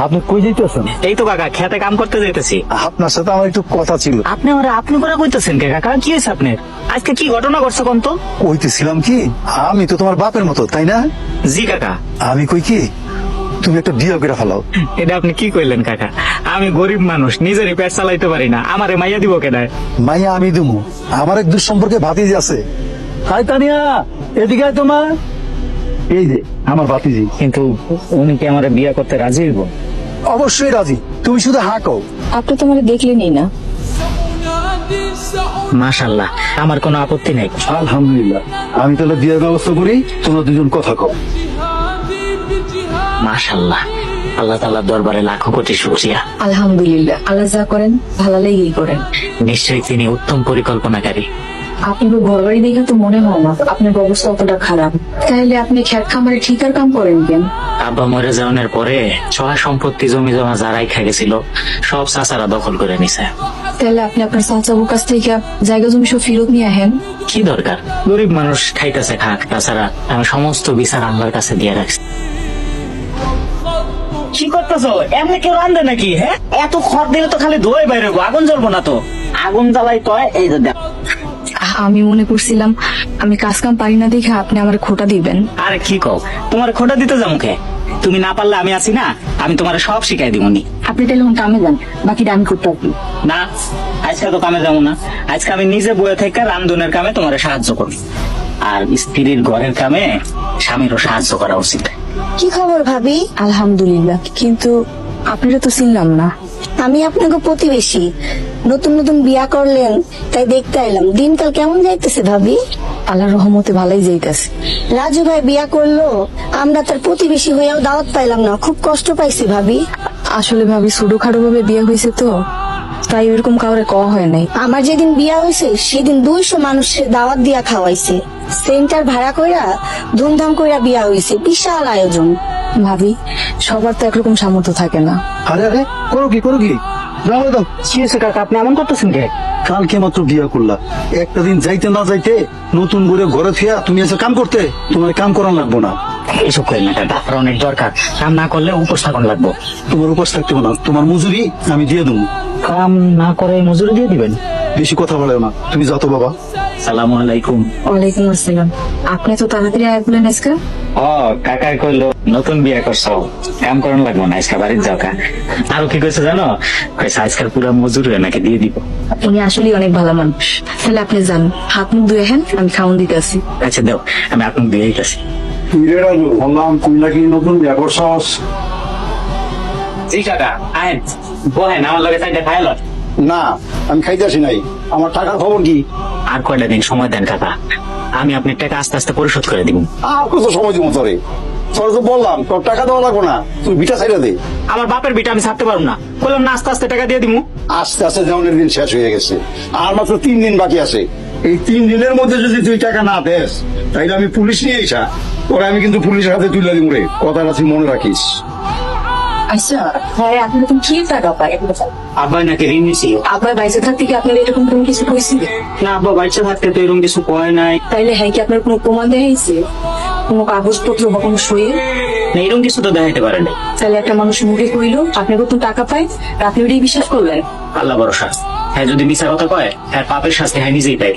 আপনি কই যাইতেছেন? এই তো কাকা, খেতে কাম করতে যাইতেছি। আপনার সাথে আমার একটু কথা ছিল। আপনি আমার আপনি করে কইতেছেন কে কাকা? কি হয়েছে আপনার? আজকে কি ঘটনা ঘটছে কোন তো? কইতেছিলাম কি, আমি তো তোমার বাপের মতো, তাই না? জি কাকা। আমি কই কি, তুমি একটা বিয়ে করে ফেলাও। এটা আপনি কি কইলেন কাকা? আমি গরিব মানুষ, নিজেরই পেট চালাইতে পারি না, আমারে মাইয়া দিব কেডায়? মাইয়া আমি দিমু। আমার এক দুঃসম্পর্কে ভাতিজি আছে। হাই তানিয়া, এদিকে আয় তোমার। এই যে আমার ভাতিজি। কিন্তু উনি কি আমারে বিয়ে করতে রাজি হইব? অবশ্যই রাজি, তুমি শুধু হা কও। আপনি তো আমার দেখলেনই না। মাশাআল্লাহ, আমার কোনো আপত্তি নাই। আলহামদুলিল্লাহ, আমি তাহলে বিয়ের ব্যবস্থা করি, তোমরা দুজন কথা কও। মাশাআল্লাহ, আল্লাহ তাআলার দরবারে লাখো কোটি শুকরিয়া। আলহামদুলিল্লাহ, আল্লাহ যা করেন ভালো লেগেই করেন। নিশ্চয়ই তিনি উত্তম পরিকল্পনাকারী। আপনার ঘর বাড়ি দেখে তো মনে হয় না আপনার অবস্থা অতটা খারাপ। তাহলে আপনি খেত খামারে ঠিকার কাম করেন কেন? আব্বা মরে যাওয়ার পরে সহায় সম্পত্তি জমি জমা যারাই খাই গেছিল সব চাচারা দখল করে নিছে। তাহলে আপনি আপনার চাচাবুর কাছ থেকে জায়গা জমি সব ফেরত নিয়ে আহেন। কি দরকার, গরিব মানুষ খাইতেছে খাক। তাছাড়া আমি সমস্ত বিচার আল্লাহর কাছে দিয়ে রাখছি। কি করতেছো? এমনি কেউ রান্ধে নাকি? হ্যাঁ, এত খড় দিলে তো খালি ধোয় বাইরে, আগুন জ্বলবো না তো? আগুন জ্বালাই তো। এই যে দেখ। আমি মনে করছিলাম আমি কাজ কাম পারি না দেখে আপনি আমার খোটা দিবেন। আরে কি কও, তোমার খোটা দিতে যাবো কে? তুমি না পারলে আমি আছি না, আমি তোমার সব শিখাই দিবনি। আপনি তাহলে কামে যান, বাকিটা আমি করতে পারবো না। আজকে তো কামে যাবো না, আজকে আমি নিজে বয়ে থেকে রান্ধনের কামে তোমার সাহায্য করবো। আর স্ত্রীর ঘরের কামে স্বামীরও সাহায্য করা উচিত। কি খবর ভাবি? আলহামদুলিল্লাহ, কিন্তু আপনারা তো চিনলাম না। আমি আপনাকে প্রতিবেশী, নতুন নতুন বিয়া করলেন তাই দেখতে এলাম। দিনকাল কেমন যাইতেছে ভাবি? আল্লাহর রহমতে ভালোই যাইতেছে। রাজু ভাই বিয়া করলো, আমরা তার প্রতিবেশী হয়েও দাওয়াত পাইলাম না, খুব কষ্ট পাইছি ভাবি। আসলে ভাবি ছোটখাটো ভাবে বিয়ে হয়েছে তো, তাই ওইরকম কাউরে কওয়া হয় নাই। আমার যেদিন বিয়া হয়েছে সেদিন 200 মানুষের দাওয়াত দিয়া খাওয়াইছে। সেন্টার ভাড়া কইরা ধুমধাম কইরা বিয়া হয়েছে, বিশাল আয়োজন। ভাবি, সবার তো একরকম সামর্থ্য থাকে না। আরে আরে, করো কি করো কি, যাও দাও। কি হয়েছে কাকা, আপনি এমন করতেছেন কে? কালকে মাত্র বিয়া করলা, একটা দিন যাইতে না যাইতে নতুন করে ঘরে থিয়া তুমি এসে কাম করতে, তোমার কাম করান লাগবো না। এসব করেন না কাকা, আপনার অনেক দরকার। কাম না করলে উপোস থাকুন লাগবো। তোমার উপাস থাকতে হবে না, তোমার মজুরি আমি দিয়ে দেবো। কাম না করে মজুরি দিয়ে দিবেন? বেশি কথা বলে না, তুমি যাও তো বাবা। সালামু আলাইকুম। ওয়ালাইকুম আসসালাম। আপনি তো তাড়াতাড়ি আয় বলেন আজকে। ও কাকা কইলো নতুন বিয়ে করছো, কাম করান লাগবো না, আজকে বাড়ির যাও কা। আরো কি কইছে জানো? কইছে আজকাল পুরো মজুরি নাকি দিয়ে দিব। উনি আসলে অনেক ভালো মানুষ। তাহলে আপনি যান, হাত মুখ ধুয়ে হেন, আমি খাওয়ান দিতে আসি। আচ্ছা দাও, আমি আপনাকে দিয়ে দিতেছি। বললাম তুমি নাকি নতুন বিয়া করছস? জি কাকা, আহেন বহেন, আমার লগে চাইতে খাইল। না, আমি খাইতে আসি নাই। আমার টাকার খবর কি? আর কয়টা দিন সময় দেন কাকা, আমি আপনার টাকা আস্তে আস্তে পরিশোধ করে দিব। আর কত সময় দিব তোরে? তোর তো বললাম তোর টাকা দেওয়া লাগবো না, তুই বিটা ছাইড়া দে। আমার বাপের বিটা আমি ছাড়তে পারবো না, বললাম না আস্তে আস্তে টাকা দিয়ে দিব। আস্তে আস্তে যেমনের দিন শেষ হয়ে গেছে, আর মাত্র 3 দিন বাকি আছে। এই 3 দিনের মধ্যে যদি তুই টাকা না দেস, তাইলে আমি পুলিশ নিয়ে এসা তোরে আমি কিন্তু পুলিশের হাতে তুলে দিব রে, কথাটা তুই মনে রাখিস। আচ্ছা, হ্যাঁ, আপনি এরকম কি টাকা পায়? আব্বা নাকি ঋণ নিছি? আব্বার বাইসে থাকতে কি আপনার এরকম কোনো কিছু কইছিলেন? না আব্বা বাচ্চা থাকতে তো এরকম কিছু কয় নাই। তাইলে হ্যাঁ, কি আপনার কোনো প্রমাণ দেখাইছে? কোনো কাগজপত্র বা কোনো সই? না, এরকম কিছু তো দেখাইতে পারে নাই। তাহলে একটা মানুষ মুখে কইলো আপনি কত টাকা পায়, আপনি ওটাই বিশ্বাস করলেন? আল্লাহ ভরসা। হ্যাঁ, যদি মিছা কথা কয় হ্যাঁ পাপের শাস্তি হ্যাঁ নিজেই পাই।